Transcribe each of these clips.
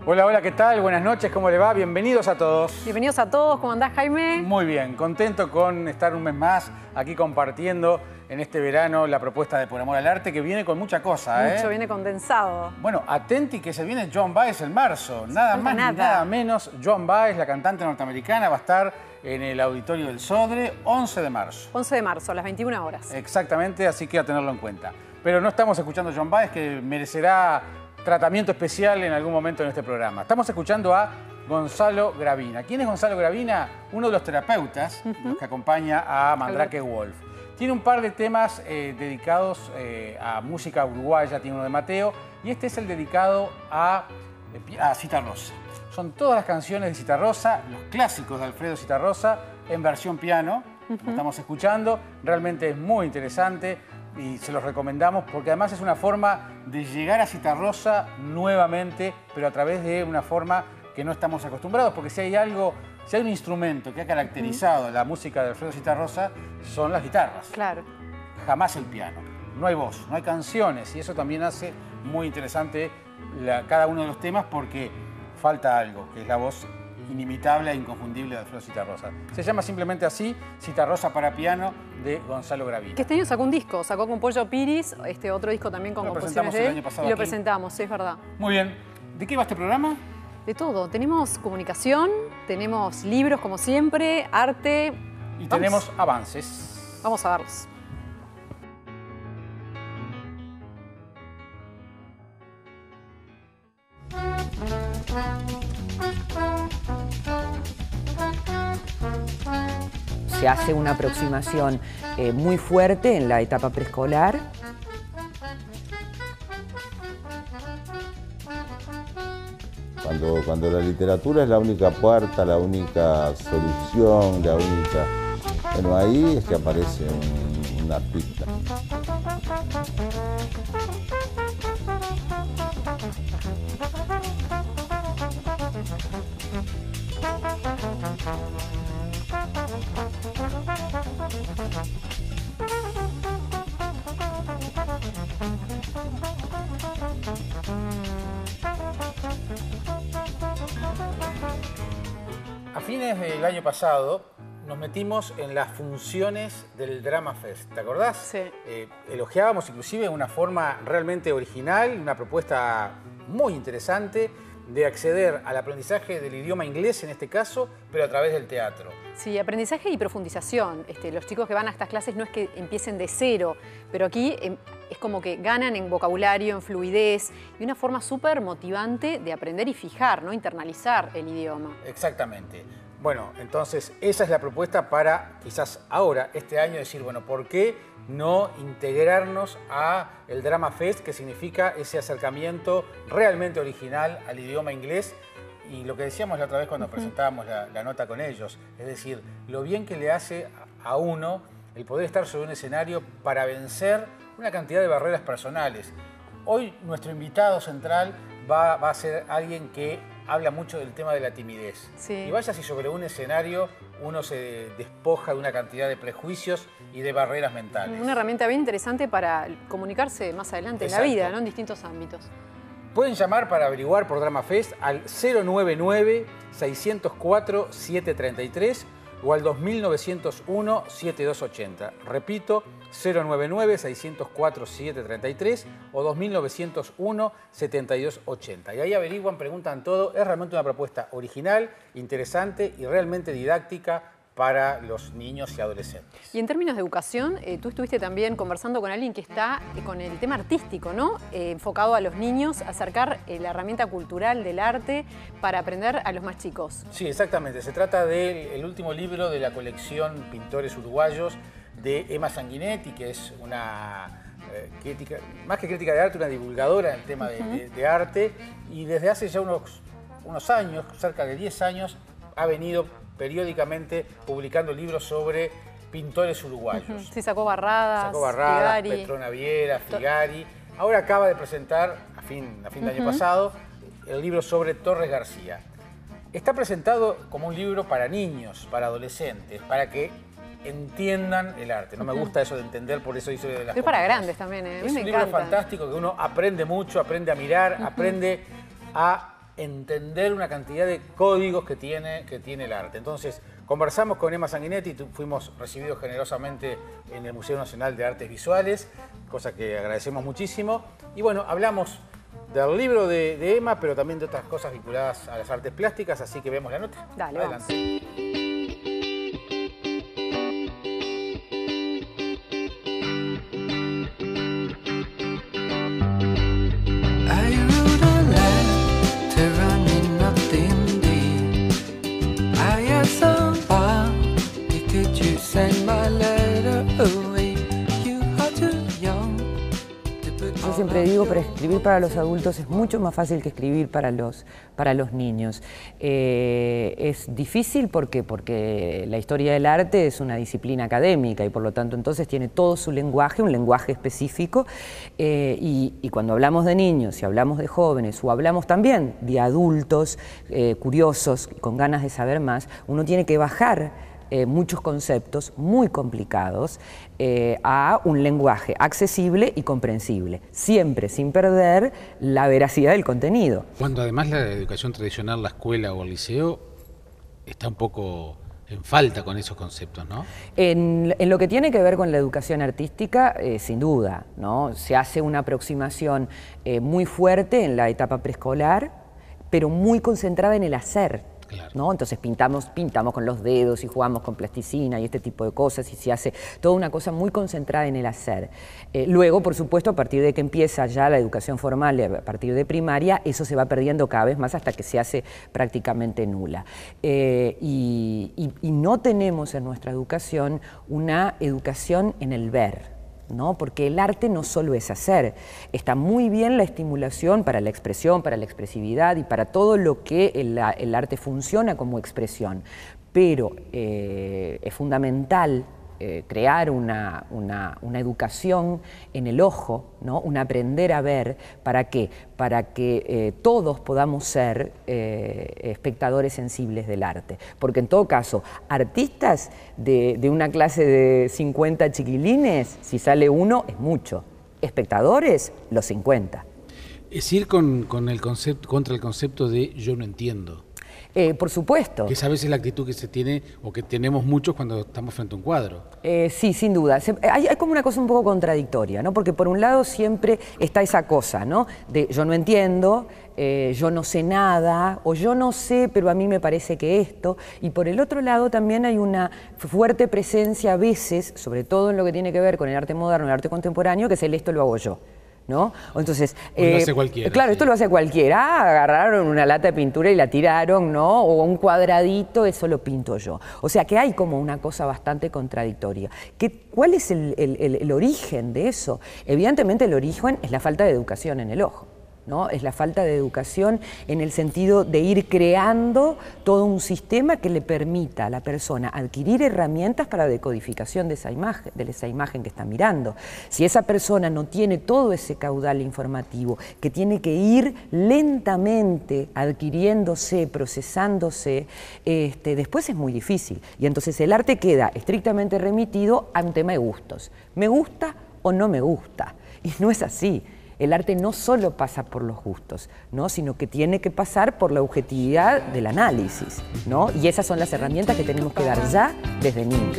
Hola, hola, ¿qué tal? Buenas noches, ¿cómo le va? Bienvenidos a todos. Bienvenidos a todos, ¿cómo andás, Jaime? Muy bien, contento con estar un mes más aquí compartiendo en este verano la propuesta de Por Amor al Arte, que viene con mucha cosa, Mucho, viene condensado. Bueno, atenti que se viene Joan Baez en marzo. Nada más ni nada menos. Joan Baez, la cantante norteamericana, va a estar en el Auditorio del Sodre, 11 de marzo. 11 de marzo, a las 21 horas. Exactamente, así que a tenerlo en cuenta. Pero no estamos escuchando a Joan Baez, que merecerá tratamiento especial en algún momento en este programa. Estamos escuchando a Gonzalo Gravina. ¿Quién es Gonzalo Gravina? Uno de los terapeutas los que acompaña a Mandrake Wolf. Tiene un par de temas dedicados a música uruguaya, tiene uno de Mateo, y este es el dedicado a Citarrosa. Son todas las canciones de Citarrosa, los clásicos de Alfredo Citarrosa, en versión piano, como estamos escuchando. Realmente es muy interesante y se los recomendamos porque además es una forma de llegar a Citarrosa nuevamente, pero a través de una forma que no estamos acostumbrados, porque si hay un instrumento que ha caracterizado la música de Alfredo Citarrosa, son las guitarras. Claro. Jamás el piano. No hay voz, no hay canciones, y eso también hace muy interesante cada uno de los temas, porque falta algo, que es la voz inimitable e inconfundible de Alfredo Citarrosa. Se llama simplemente así, Citarrosa para piano, de Gonzalo Gravina. Que este año sacó un disco, sacó con Pollo Piris, otro disco también con composiciones de él, y lo presentamos, es verdad. Muy bien. ¿De qué va este programa? De todo. Tenemos comunicación, tenemos libros como siempre, arte. Y tenemos avances. Vamos a verlos. Se hace una aproximación muy fuerte en la etapa preescolar. Cuando la literatura es la única puerta, la única solución, la única... Bueno, ahí es que aparece un artista. A fines del año pasado nos metimos en las funciones del Drama Fest, ¿te acordás? Sí. Elogiábamos inclusive una forma realmente original, una propuesta muy interesante de acceder al aprendizaje del idioma inglés en este caso, pero a través del teatro. Sí, aprendizaje y profundización. Los chicos que van a estas clases no es que empiecen de cero, pero aquí es como que ganan en vocabulario, en fluidez y una forma súper motivante de aprender y fijar, ¿no? Internalizar el idioma. Exactamente. Bueno, entonces esa es la propuesta para quizás ahora, este año, decir, bueno, ¿por qué no integrarnos a el Drama Fest, que significa ese acercamiento realmente original al idioma inglés? Y lo que decíamos la otra vez cuando presentábamos la nota con ellos, es decir, lo bien que le hace a uno el poder estar sobre un escenario para vencer una cantidad de barreras personales. Hoy nuestro invitado central va a ser alguien que habla mucho del tema de la timidez. Sí. Y vaya si sobre un escenario uno se despoja de una cantidad de prejuicios y de barreras mentales. Una herramienta bien interesante para comunicarse más adelante en la vida, ¿no? En distintos ámbitos. Pueden llamar para averiguar por Drama Fest al 099-604-733 o al 2901-7280. Repito, 099-604-733 o 2901-7280. Y ahí averiguan, preguntan todo. Es realmente una propuesta original, interesante y realmente didáctica para los niños y adolescentes. Y en términos de educación, tú estuviste también conversando con alguien que está con el tema artístico, ¿no? Enfocado a los niños, acercar la herramienta cultural del arte para aprender a los más chicos. Sí, exactamente. Se trata del último libro de la colección Pintores Uruguayos de Emma Sanguinetti, que es una crítica, más que crítica de arte, una divulgadora en el tema de arte, y desde hace ya unos años, cerca de 10 años, ha venido periódicamente publicando libros sobre pintores uruguayos. Sí, sacó Barradas, Figari, Petrona Viera, Figari. Ahora acaba de presentar, a fin del año pasado, el libro sobre Torres García. Está presentado como un libro para niños, para adolescentes, para que entiendan el arte. No me gusta eso de entender, por eso hice de las... Es para grandes también, Es un libro fantástico que uno aprende mucho, aprende a mirar, aprende a entender una cantidad de códigos que tiene el arte. Entonces, conversamos con Emma Sanguinetti, fuimos recibidos generosamente en el Museo Nacional de Artes Visuales, cosa que agradecemos muchísimo. Y bueno, hablamos del libro de Emma, pero también de otras cosas vinculadas a las artes plásticas, así que vemos la nota. Dale, adelante. Vamos. Yo siempre digo, pero escribir para los adultos es mucho más fácil que escribir para los niños. Es difícil porque la historia del arte es una disciplina académica y por lo tanto entonces tiene todo su lenguaje, un lenguaje específico, y cuando hablamos de niños y hablamos de jóvenes o hablamos también de adultos curiosos y con ganas de saber más, uno tiene que bajar muchos conceptos muy complicados a un lenguaje accesible y comprensible, siempre sin perder la veracidad del contenido. Cuando además la educación tradicional, la escuela o el liceo, está un poco en falta con esos conceptos, ¿no? En lo que tiene que ver con la educación artística, sin duda, ¿no? Se hace una aproximación muy fuerte en la etapa preescolar, pero muy concentrada en el hacer. Claro. ¿No? Entonces pintamos con los dedos y jugamos con plasticina y este tipo de cosas y se hace toda una cosa muy concentrada en el hacer. Luego, por supuesto, a partir de que empieza ya la educación formal, a partir de primaria, eso se va perdiendo cada vez más hasta que se hace prácticamente nula. Y no tenemos en nuestra educación una educación en el ver, ¿no? Porque el arte no solo es hacer, está muy bien la estimulación para la expresión, para la expresividad y para todo lo que el arte funciona como expresión, pero es fundamental crear una educación en el ojo, ¿no? Un aprender a ver, ¿para qué? Para que todos podamos ser espectadores sensibles del arte. Porque en todo caso, artistas de una clase de 50 chiquilines, si sale uno, es mucho. Espectadores, los 50. Es ir contra el concepto de yo no entiendo. Por supuesto. Que esa vez es la actitud que se tiene o que tenemos muchos cuando estamos frente a un cuadro. Sí, sin duda. Hay como una cosa un poco contradictoria, ¿no? Porque por un lado siempre está esa cosa, ¿no? De yo no entiendo, yo no sé nada, o yo no sé, pero a mí me parece que esto. Y por el otro lado también hay una fuerte presencia a veces, sobre todo en lo que tiene que ver con el arte moderno, el arte contemporáneo, que es el esto lo hago yo, ¿no? Entonces, lo hace cualquiera. Claro, sí. Esto lo hace cualquiera. Agarraron una lata de pintura y la tiraron, ¿no? O un cuadradito, eso lo pinto yo. O sea que hay como una cosa bastante contradictoria. ¿Cuál es el origen de eso? Evidentemente el origen es la falta de educación en el ojo, ¿no? Es la falta de educación en el sentido de ir creando todo un sistema que le permita a la persona adquirir herramientas para la decodificación de esa imagen que está mirando. Si esa persona no tiene todo ese caudal informativo, que tiene que ir lentamente adquiriéndose, procesándose, después es muy difícil. Y entonces el arte queda estrictamente remitido a un tema de gustos. ¿Me gusta o no me gusta? Y no es así. El arte no solo pasa por los gustos, ¿no? Sino que tiene que pasar por la objetividad del análisis, ¿no? Y esas son las herramientas que tenemos que dar ya desde niños.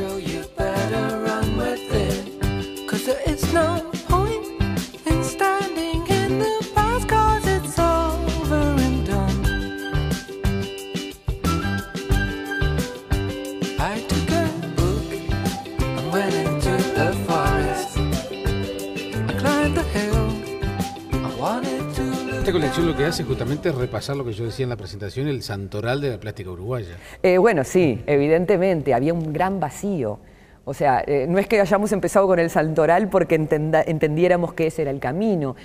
Esta colección lo que hace justamente es repasar lo que yo decía en la presentación, el santoral de la plástica uruguaya. Bueno, sí, evidentemente, había un gran vacío. O sea, no es que hayamos empezado con el santoral porque entendiéramos que ese era el camino,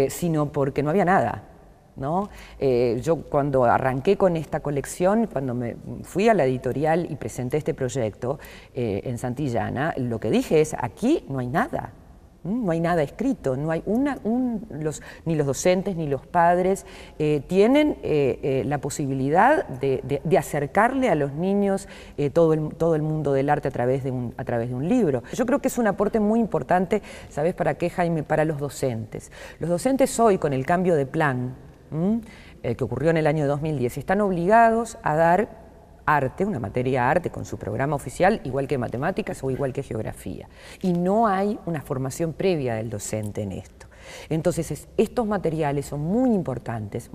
sino porque no había nada, ¿no? Yo cuando arranqué con esta colección, cuando me fui a la editorial y presenté este proyecto en Santillana, lo que dije es, aquí no hay nada. No hay nada escrito, no hay ni los docentes ni los padres tienen la posibilidad de acercarle a los niños todo el mundo del arte a través de un libro. Yo creo que es un aporte muy importante, ¿sabes para qué, Jaime? Para los docentes. Los docentes hoy, con el cambio de plan, que ocurrió en el año 2010, están obligados a dar arte, una materia arte con su programa oficial, igual que matemáticas o igual que geografía. Y no hay una formación previa del docente en esto. Entonces, estos materiales son muy importantes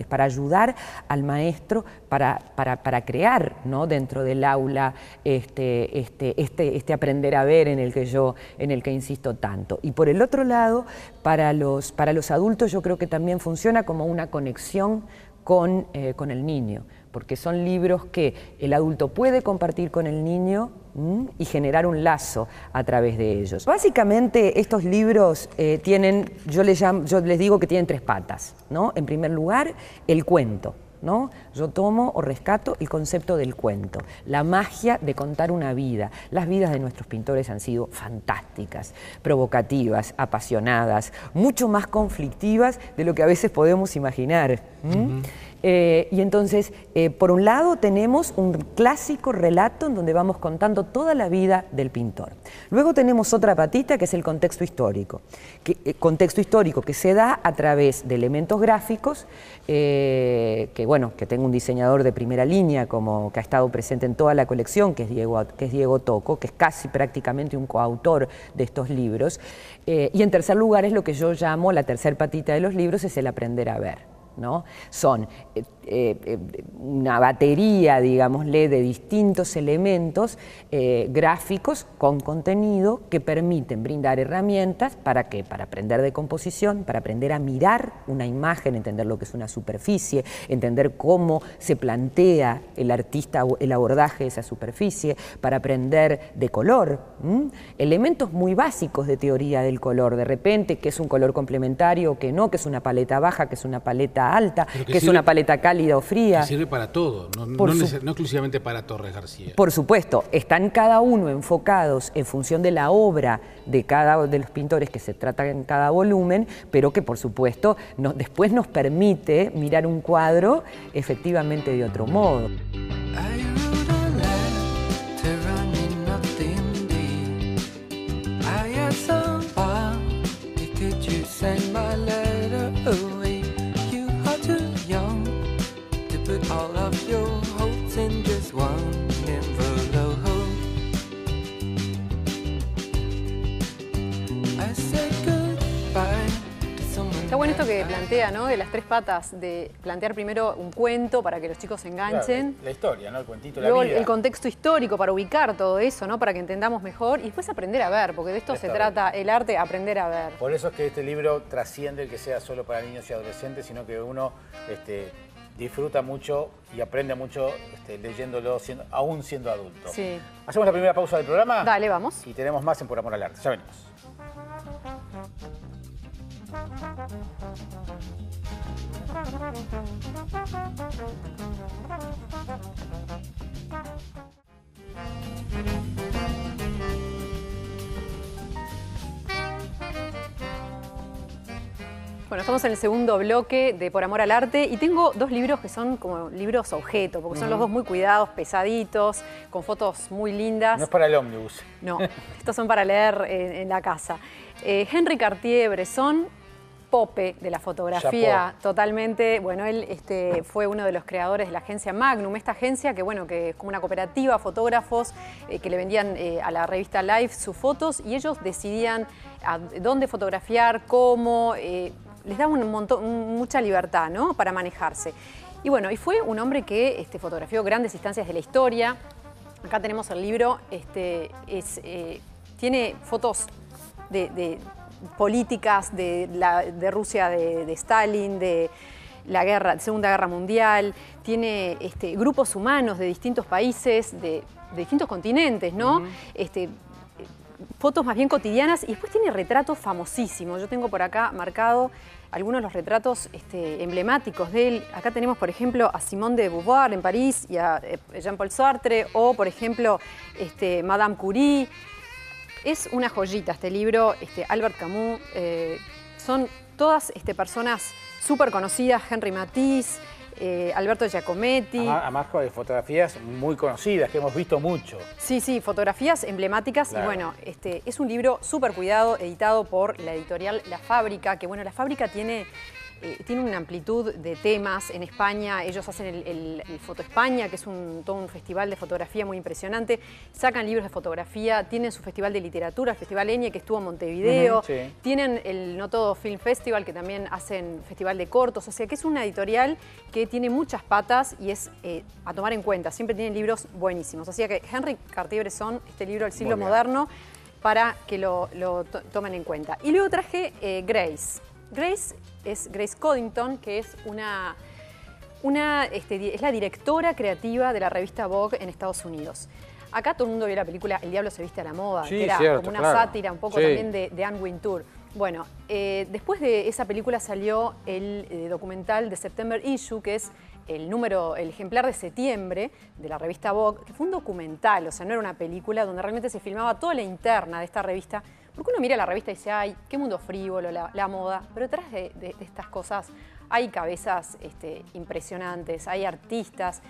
para ayudar al maestro para crear, ¿no?, dentro del aula este aprender a ver en el que insisto tanto. Y por el otro lado, para los adultos yo creo que también funciona como una conexión con el niño, porque son libros que el adulto puede compartir con el niño y generar un lazo a través de ellos. Básicamente estos libros tienen, yo les digo que tienen 3 patas, ¿no? En primer lugar, el cuento, ¿no? Yo tomo o rescato el concepto del cuento, la magia de contar una vida. Las vidas de nuestros pintores han sido fantásticas, provocativas, apasionadas, mucho más conflictivas de lo que a veces podemos imaginar. Y entonces, por un lado tenemos un clásico relato en donde vamos contando toda la vida del pintor. Luego tenemos otra patita que es el contexto histórico, que se da a través de elementos gráficos, que tengo un diseñador de primera línea que ha estado presente en toda la colección, que es Diego Tocco, que es casi prácticamente un coautor de estos libros. Y en tercer lugar es lo que yo llamo la tercer patita de los libros, es el aprender a ver, ¿no? Son una batería, digámosle, de distintos elementos gráficos con contenido que permiten brindar herramientas ¿para qué? Para aprender de composición, para aprender a mirar una imagen, entender lo que es una superficie, entender cómo se plantea el artista el abordaje de esa superficie, para aprender de color, elementos muy básicos de teoría del color, de repente, qué es un color complementario, qué no, qué es una paleta baja, qué es una paleta alta, qué es una paleta cálida o fría. Que sirve para todo, no exclusivamente para Torres García. Por supuesto, están cada uno enfocados en función de la obra de cada de los pintores que se trata en cada volumen, pero que por supuesto después nos permite mirar un cuadro efectivamente de otro modo. Está bueno esto que plantea, ¿no? De las 3 patas, de plantear primero un cuento para que los chicos se enganchen. Claro, la historia, ¿no? El cuentito, luego la vida. El contexto histórico para ubicar todo eso, ¿no? Para que entendamos mejor y después aprender a ver, porque de esto se trata el arte, aprender a ver. Por eso es que este libro trasciende el que sea solo para niños y adolescentes, sino que uno disfruta mucho y aprende mucho leyéndolo aún siendo adulto. Sí. ¿Hacemos la primera pausa del programa? Dale, vamos. Y tenemos más en Por Amor al Arte. Ya venimos. Bueno, estamos en el segundo bloque de Por Amor al Arte y tengo 2 libros que son como libros objeto, porque son los 2 muy cuidados, pesaditos, con fotos muy lindas. No es para el ómnibus. No, estos son para leer en la casa. Henri Cartier-Bresson, Pope de la fotografía, Chapeau. Totalmente. Bueno, él fue uno de los creadores de la agencia Magnum, esta agencia que es como una cooperativa de fotógrafos que le vendían a la revista Life sus fotos y ellos decidían a dónde fotografiar, cómo, les daban mucha libertad, ¿no? Para manejarse. Y bueno, y fue un hombre que fotografió grandes instancias de la historia. Acá tenemos el libro, tiene fotos de políticas de Rusia, de Stalin, de la Segunda Guerra Mundial, tiene grupos humanos de distintos países, de distintos continentes, ¿no? Fotos más bien cotidianas y después tiene retratos famosísimos. Yo tengo por acá marcado algunos de los retratos emblemáticos de él. Acá tenemos, por ejemplo, a Simone de Beauvoir en París y a Jean-Paul Sartre, o, por ejemplo, Madame Curie. Es una joyita este libro, Albert Camus. Son todas personas súper conocidas, Henri Matisse, Alberto Giacometti. Además de fotografías muy conocidas, que hemos visto mucho. Sí, sí, fotografías emblemáticas. Claro. Y bueno, es un libro súper cuidado, editado por la editorial La Fábrica, que bueno, La Fábrica tiene tiene una amplitud de temas. En España ellos hacen el Foto España, que es todo un festival de fotografía muy impresionante. Sacan libros de fotografía, tienen su festival de literatura, el Festival Eñe, que estuvo en Montevideo. Sí. Tienen el No Todo Film Festival, que también hacen festival de cortos. O sea que es una editorial que tiene muchas patas y es a tomar en cuenta. Siempre tienen libros buenísimos. Así que Henry Cartier-Bresson, este libro El siglo moderno, para que lo tomen en cuenta. Y luego traje Grace. Grace es Grace Coddington, que es es la directora creativa de la revista Vogue en Estados Unidos. Acá todo el mundo vio la película El diablo se viste a la moda, Sí, que era cierto, como una claro. sátira un poco también de Anne Wintour. Bueno, después de esa película salió el documental de September Issue, que es el ejemplar de septiembre de la revista Vogue, que fue un documental, o sea, no era una película, donde realmente se filmaba toda la interna de esta revista. Porque uno mira la revista y dice, ay, qué mundo frívolo, la moda, pero detrás de estas cosas hay cabezas impresionantes, hay artistas.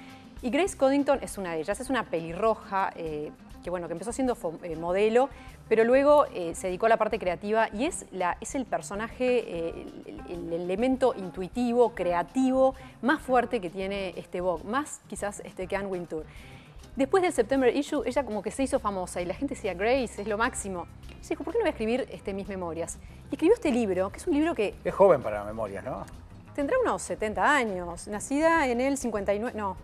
Y Grace Coddington es una de ellas, es una pelirroja que empezó siendo modelo, pero luego se dedicó a la parte creativa y es el personaje, el elemento intuitivo, creativo, más fuerte que tiene Vogue, más quizás que Anne Wintour. Después del September Issue, ella como que se hizo famosa y la gente decía, Grace, es lo máximo. Y dijo, ¿por qué no voy a escribir mis memorias? Y escribió este libro, que es un libro que... Es joven para memorias, ¿no? Tendrá unos 70 años, nacida en el 59... No,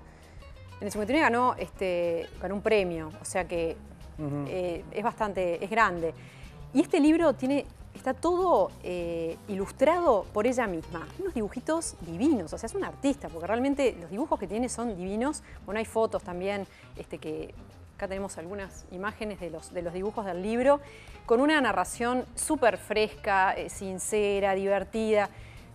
en el 59 ganó un premio, o sea que es grande. Y este libro está todo ilustrado por ella misma. Unos dibujitos divinos, o sea, es una artista, porque realmente los dibujos que tiene son divinos. Bueno, hay fotos también, que acá tenemos algunas imágenes de los dibujos del libro, con una narración súper fresca, sincera, divertida,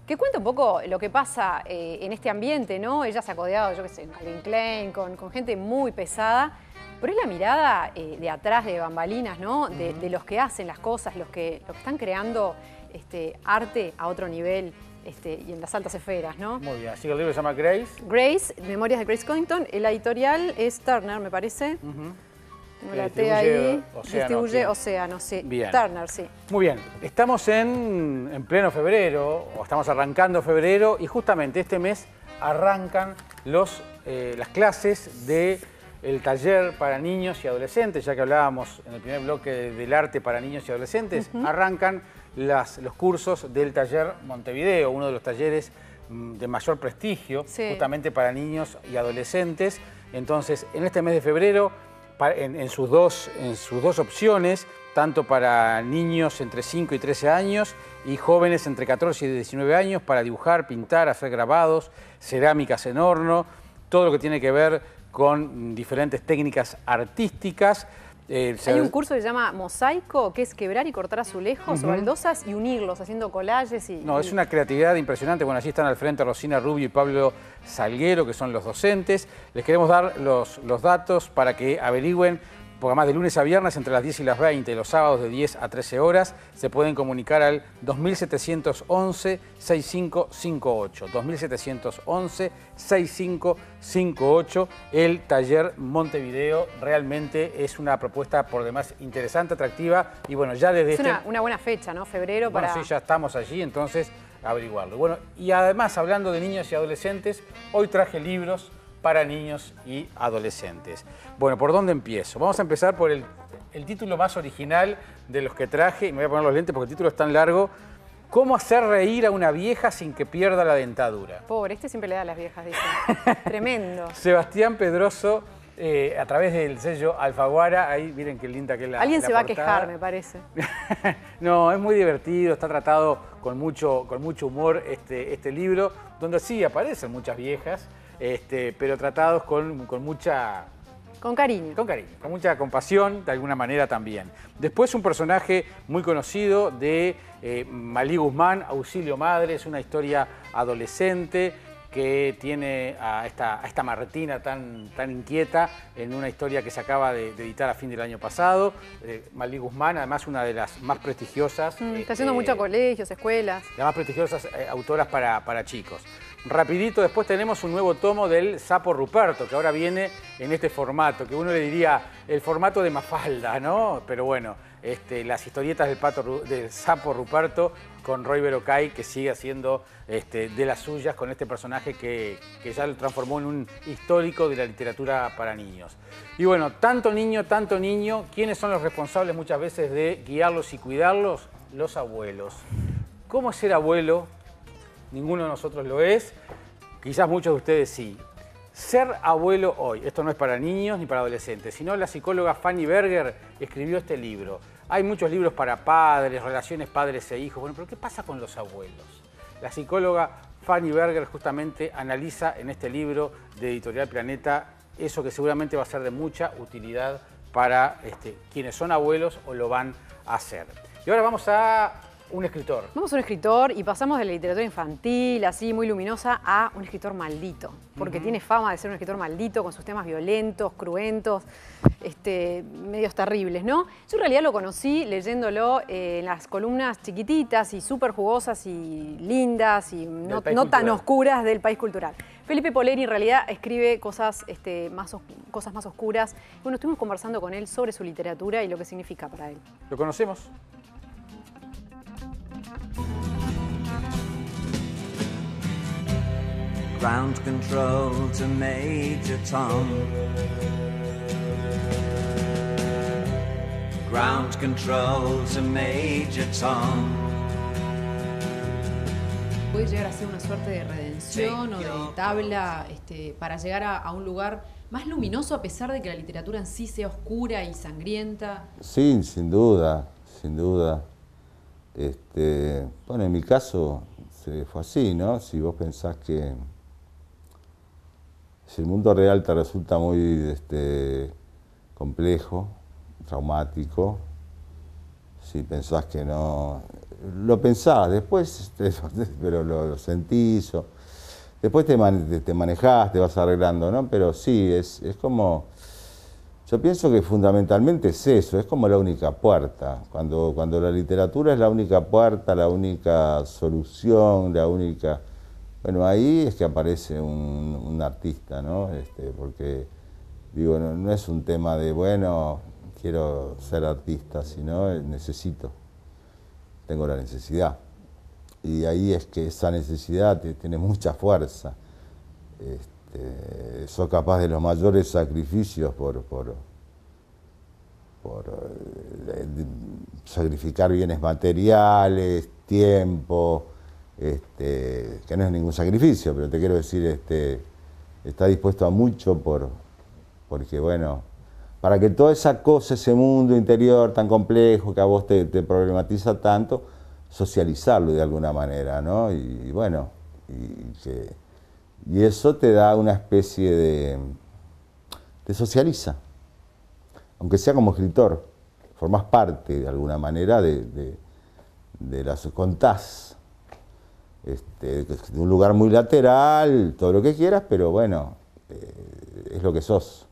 que cuenta un poco lo que pasa en este ambiente, ¿no? Ella se ha codeado, yo qué sé, con Calvin Klein, con gente muy pesada, pero es la mirada de atrás de bambalinas, ¿no? De los que hacen las cosas, los que están creando arte a otro nivel y en las altas esferas, ¿no? Muy bien, así que el libro se llama Grace. Grace, Memorias de Grace Coddington. La editorial es Turner, me parece. Tengo la T ahí. Distribuye Océano, sí. Bien. Turner, sí. Muy bien, estamos en pleno febrero, o estamos arrancando febrero, y justamente este mes arrancan las clases del taller para niños y adolescentes, ya que hablábamos en el primer bloque del arte para niños y adolescentes, arrancan los cursos del taller Montevideo, uno de los talleres de mayor prestigio, justamente para niños y adolescentes. Entonces, en este mes de febrero, en sus dos opciones, tanto para niños entre 5 y 13 años y jóvenes entre 14 y 19 años, para dibujar, pintar, hacer grabados, cerámicas en horno, todo lo que tiene que ver con diferentes técnicas artísticas. Hay un curso que se llama Mosaico, que es quebrar y cortar azulejos o baldosas y unirlos, haciendo collages. Es una creatividad impresionante. Bueno, allí están al frente Rosina Rubio y Pablo Salguero, que son los docentes. Les queremos dar los datos para que averigüen, porque además de lunes a viernes entre las 10 y las 20, los sábados de 10 a 13 horas, se pueden comunicar al 2711-6558. 2711-6558. El taller Montevideo realmente es una propuesta por demás interesante, atractiva. Y bueno, ya desde una buena fecha, ¿no? Febrero bueno, para... sí, ya estamos allí, entonces averiguarlo. Bueno, y además, hablando de niños y adolescentes, hoy traje libros para niños y adolescentes. Bueno, ¿por dónde empiezo? Vamos a empezar por el título más original de los que traje, y me voy a poner los lentes porque el título es tan largo. ¿Cómo hacer reír a una vieja sin que pierda la dentadura? Pobre, siempre le da a las viejas, dice. Tremendo. Sebastián Pedroso, a través del sello Alfaguara, ahí miren qué linda que es la Alguien se va a portada. quejar, me parece. No, es muy divertido, está tratado con mucho humor este libro, donde sí aparecen muchas viejas, pero tratados con mucha... Con cariño. Con cariño, con mucha compasión, de alguna manera también. Después un personaje muy conocido de Malí Guzmán, Auxilio Madre, es una historia adolescente que tiene a esta Martina tan inquieta en una historia que se acaba de editar a fin del año pasado. Malí Guzmán, además una de las más prestigiosas. Está haciendo mucho colegios, escuelas. Las más prestigiosas autoras para chicos. Rapidito, después tenemos un nuevo tomo del Sapo Ruperto, que ahora viene en este formato, que uno le diría el formato de Mafalda, ¿no? Pero bueno, las historietas del sapo Ruperto con Roy Berocay, que sigue haciendo de las suyas con este personaje que ya lo transformó en un histórico de la literatura para niños. Y bueno, tanto niño, ¿quiénes son los responsables muchas veces de guiarlos y cuidarlos? Los abuelos. ¿Cómo es ser abuelo? Ninguno de nosotros lo es, quizás muchos de ustedes sí. Ser abuelo hoy, esto no es para niños ni para adolescentes, sino la psicóloga Fanny Berger escribió este libro. Hay muchos libros para padres, relaciones padres e hijos. Bueno, pero ¿qué pasa con los abuelos? La psicóloga Fanny Berger justamente analiza en este libro de Editorial Planeta eso que seguramente va a ser de mucha utilidad para quienes son abuelos o lo van a hacer. Y ahora vamos a un escritor. Vamos a un escritor y pasamos de la literatura infantil, así muy luminosa, a un escritor maldito. Porque tiene fama de ser un escritor maldito, con sus temas violentos, cruentos, medios terribles, ¿no? Yo en realidad lo conocí leyéndolo en las columnas chiquititas y súper jugosas y lindas y no tan oscuras del País Cultural. Felipe Polleri en realidad escribe cosas, cosas más oscuras. Bueno, estuvimos conversando con él sobre su literatura y lo que significa para él. ¿Lo conocemos? Ground control to Major Tom. Ground control to Major Tom. Puede llegar a ser una suerte de redención o de tabla para llegar a un lugar más luminoso a pesar de que la literatura en sí sea oscura y sangrienta. Sí, sin duda, sin duda. Bueno, en mi caso fue así, ¿no? Si vos pensás que si el mundo real te resulta muy complejo, traumático, si pensás que no... Lo pensás, después pero lo sentís, después te manejás, te vas arreglando, ¿no? Pero sí, es como... Yo pienso que fundamentalmente es eso, es como la única puerta. Cuando la literatura es la única puerta, la única solución, la única... Bueno, ahí es que aparece un artista, ¿no? Porque, digo, no es un tema de, bueno, quiero ser artista, sino necesito, tengo la necesidad. Y ahí es que esa necesidad tiene mucha fuerza. Soy capaz de los mayores sacrificios por sacrificar bienes materiales, tiempo, que no es ningún sacrificio, pero te quiero decir, está dispuesto a mucho porque, bueno, para que toda esa cosa, ese mundo interior tan complejo que a vos te problematiza tanto, socializarlo de alguna manera, ¿no? Y bueno, y eso te da una especie te socializa, aunque sea como escritor, formás parte de alguna manera de las contás. De un lugar muy lateral, todo lo que quieras, pero bueno, es lo que sos.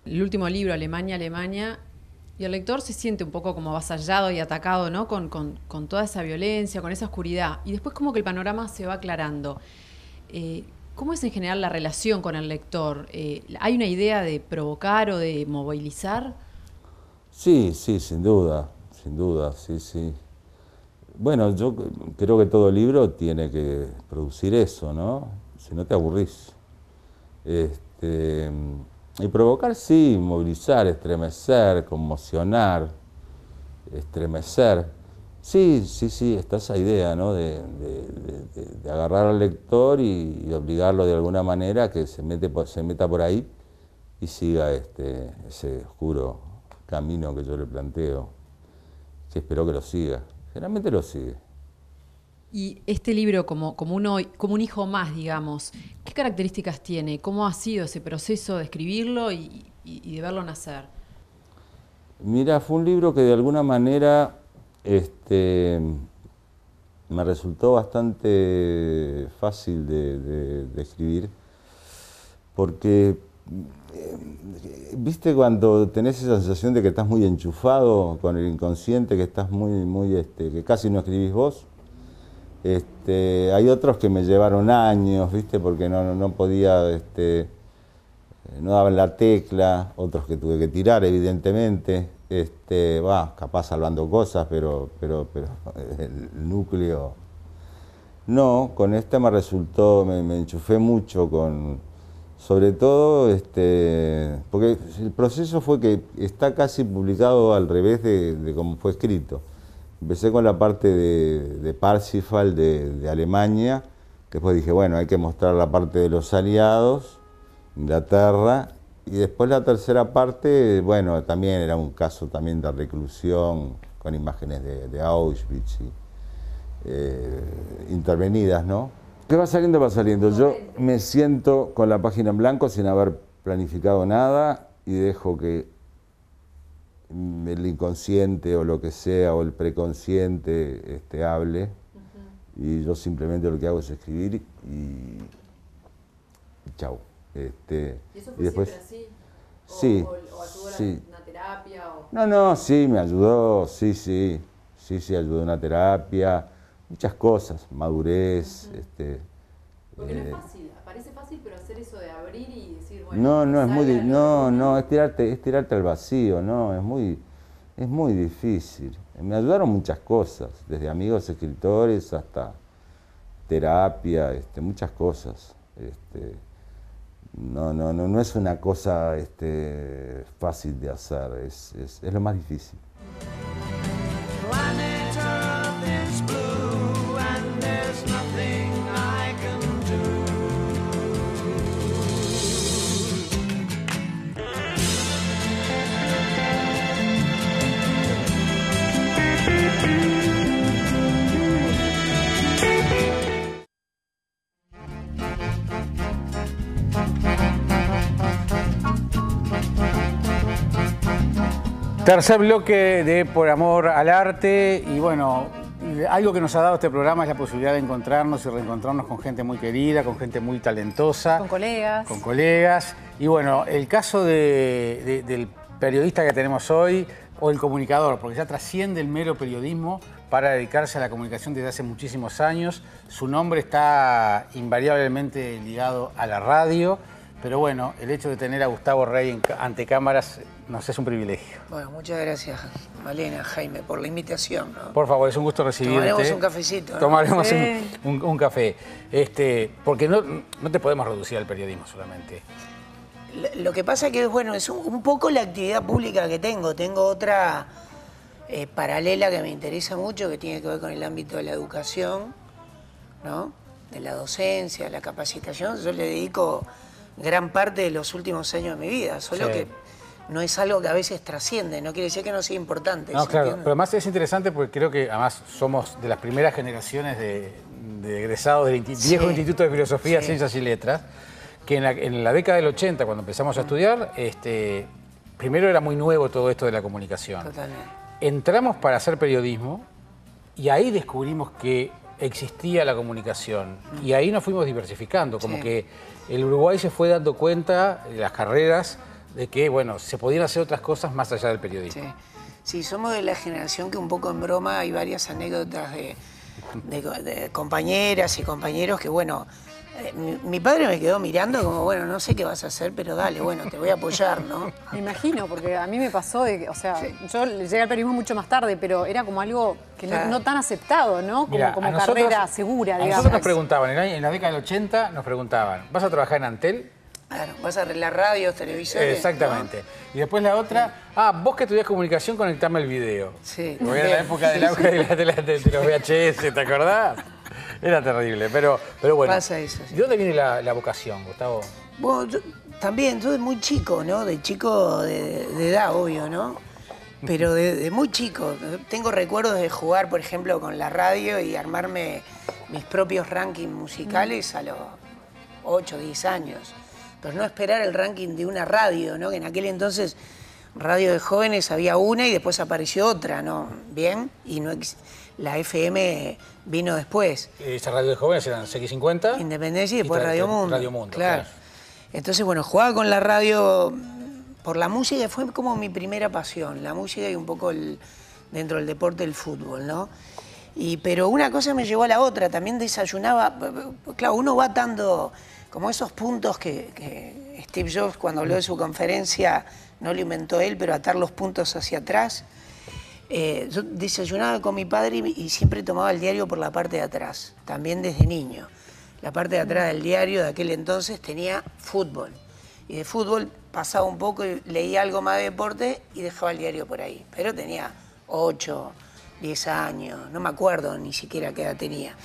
El último libro, Alemania, Alemania, y el lector se siente un poco como avasallado y atacado, ¿no? Con toda esa violencia, con esa oscuridad. Y después como que el panorama se va aclarando. ¿Cómo es en general la relación con el lector? ¿Hay una idea de provocar o de movilizar? Sí, sin duda, sí. Bueno, yo creo que todo libro tiene que producir eso, ¿no? Si no te aburrís. Y provocar, sí, movilizar, estremecer, conmocionar, estremecer. Sí, está esa idea, ¿no? De agarrar al lector y obligarlo de alguna manera a que se meta por ahí y siga ese oscuro camino que yo le planteo, que espero que lo siga. Generalmente lo sigue. Y este libro, como un hijo más, digamos, ¿qué características tiene? ¿Cómo ha sido ese proceso de escribirlo y de verlo nacer? Mira, fue un libro que de alguna manera me resultó bastante fácil de escribir, porque ¿viste cuando tenés esa sensación de que estás muy enchufado con el inconsciente, que estás que casi no escribís vos? Hay otros que me llevaron años, ¿viste? Porque no podía no daban la tecla, otros que tuve que tirar, evidentemente. Capaz salvando cosas, pero el núcleo... No, con esta me resultó, me enchufé mucho sobre todo, porque el proceso fue que está casi publicado al revés de cómo fue escrito. Empecé con la parte de Parsifal de Alemania, después dije, bueno, hay que mostrar la parte de los aliados, Inglaterra, y después la tercera parte, bueno, también era un caso también de reclusión, con imágenes de Auschwitz, intervenidas, ¿no? ¿Qué va saliendo? Va saliendo. Yo me siento con la página en blanco sin haber planificado nada y dejo que el inconsciente o lo que sea, o el preconsciente hable. Y yo simplemente lo que hago es escribir y chau. ¿Y eso fue y después, siempre así? Sí. ¿O ayudó Sí. una terapia? No, sí, me ayudó, sí, ayudó una terapia, muchas cosas, madurez, Porque no es fácil, parece fácil, pero hacer eso de abrir y decir, bueno... No, es muy es tirarte al vacío, no, es muy difícil. Me ayudaron muchas cosas, desde amigos escritores hasta terapia, muchas cosas. No es una cosa fácil de hacer, es lo más difícil. Planet Earth is blue and there's nothing I can do. Tercer bloque de Por Amor al Arte y bueno, algo que nos ha dado este programa es la posibilidad de encontrarnos y reencontrarnos con gente muy querida, con gente muy talentosa. Con colegas. Con colegas. Y bueno, el caso del periodista que tenemos hoy o el comunicador, porque ya trasciende el mero periodismo para dedicarse a la comunicación desde hace muchísimos años. Su nombre está invariablemente ligado a la radio. Pero bueno, el hecho de tener a Gustavo Rey ante cámaras nos es un privilegio. Bueno, muchas gracias, Malena, Jaime, por la invitación, ¿no? Por favor, es un gusto recibirte. Tomaremos un cafecito, ¿no? Tomaremos Sí. un café. Porque no te podemos reducir al periodismo solamente. Lo que pasa que, bueno, es un poco la actividad pública que tengo. Tengo otra paralela que me interesa mucho, que tiene que ver con el ámbito de la educación, ¿no? De la docencia, la capacitación. Yo le dedico gran parte de los últimos años de mi vida, solo Sí. que no es algo que a veces trasciende, no quiere decir que no sea importante. No, ¿se claro, entiende? pero además es interesante porque creo que además somos de las primeras generaciones de egresados del viejo Instituto de Filosofía, Sí. Ciencias y Letras, que en la década del 80, cuando empezamos a estudiar, primero era muy nuevo todo esto de la comunicación. Totalmente. Entramos para hacer periodismo y ahí descubrimos que existía la comunicación y ahí nos fuimos diversificando, como Sí. que el Uruguay se fue dando cuenta, las carreras, de que bueno, se podían hacer otras cosas más allá del periodismo. Sí. Sí, somos de la generación que un poco en broma hay varias anécdotas de compañeras y compañeros que, bueno, mi padre me quedó mirando como, bueno, no sé qué vas a hacer, pero dale, bueno, te voy a apoyar, ¿no? Me imagino, porque a mí me pasó yo llegué al periodismo mucho más tarde, pero era como algo que Claro. no tan aceptado, ¿no? Mirá, Como a nosotros- carrera segura, A digamos. nosotros nos preguntaban, en la década del 80 nos preguntaban, ¿vas a trabajar en Antel? Claro, vas a arreglar radios, televisores. Exactamente. Y después la otra, vos que estudiás comunicación, conectame el video. Sí. Porque era la época del auge de los VHS, ¿te acordás? Era terrible, pero bueno. Pasa eso, sí. ¿De dónde viene la vocación, Gustavo? Bueno, yo de muy chico, ¿no? De chico de edad, obvio, ¿no? Pero de muy chico. Tengo recuerdos de jugar, por ejemplo, con la radio y armarme mis propios rankings musicales a los 8, 10 años. Pero no esperar el ranking de una radio, ¿no? Que en aquel entonces, radio de jóvenes había una y después apareció otra, ¿no? Bien, y la FM vino después. Esa radio de jóvenes eran CX50. Independencia y después y Radio Mundo. Radio Mundo, claro. Entonces, bueno, jugaba con la radio por la música, fue como mi primera pasión, la música y un poco dentro del deporte el fútbol, ¿no? Pero una cosa me llevó a la otra, también desayunaba, claro, uno va atando como esos puntos que Steve Jobs, cuando habló de su conferencia, no lo inventó él, pero atar los puntos hacia atrás. Yo desayunaba con mi padre y siempre tomaba el diario por la parte de atrás, también desde niño. La parte de atrás del diario de aquel entonces tenía fútbol. Y de fútbol pasaba un poco y leía algo más de deporte y dejaba el diario por ahí. Pero tenía 8, 10 años, no me acuerdo ni siquiera qué edad tenía.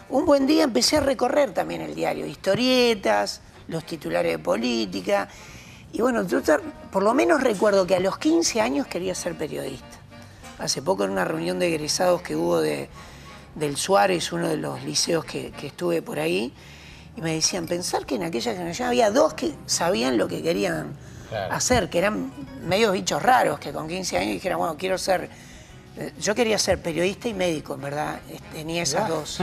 Un buen día empecé a recorrer también el diario, historietas, los titulares de política. Y bueno, yo por lo menos recuerdo que a los 15 años quería ser periodista. Hace poco en una reunión de egresados que hubo del Suárez, uno de los liceos que estuve por ahí, y me decían, pensar que en aquella generación había 2 que sabían lo que querían hacer, que eran medios bichos raros, que con 15 años dijeran, bueno, quiero ser... Yo quería ser periodista y médico, en verdad. Tenía esas 2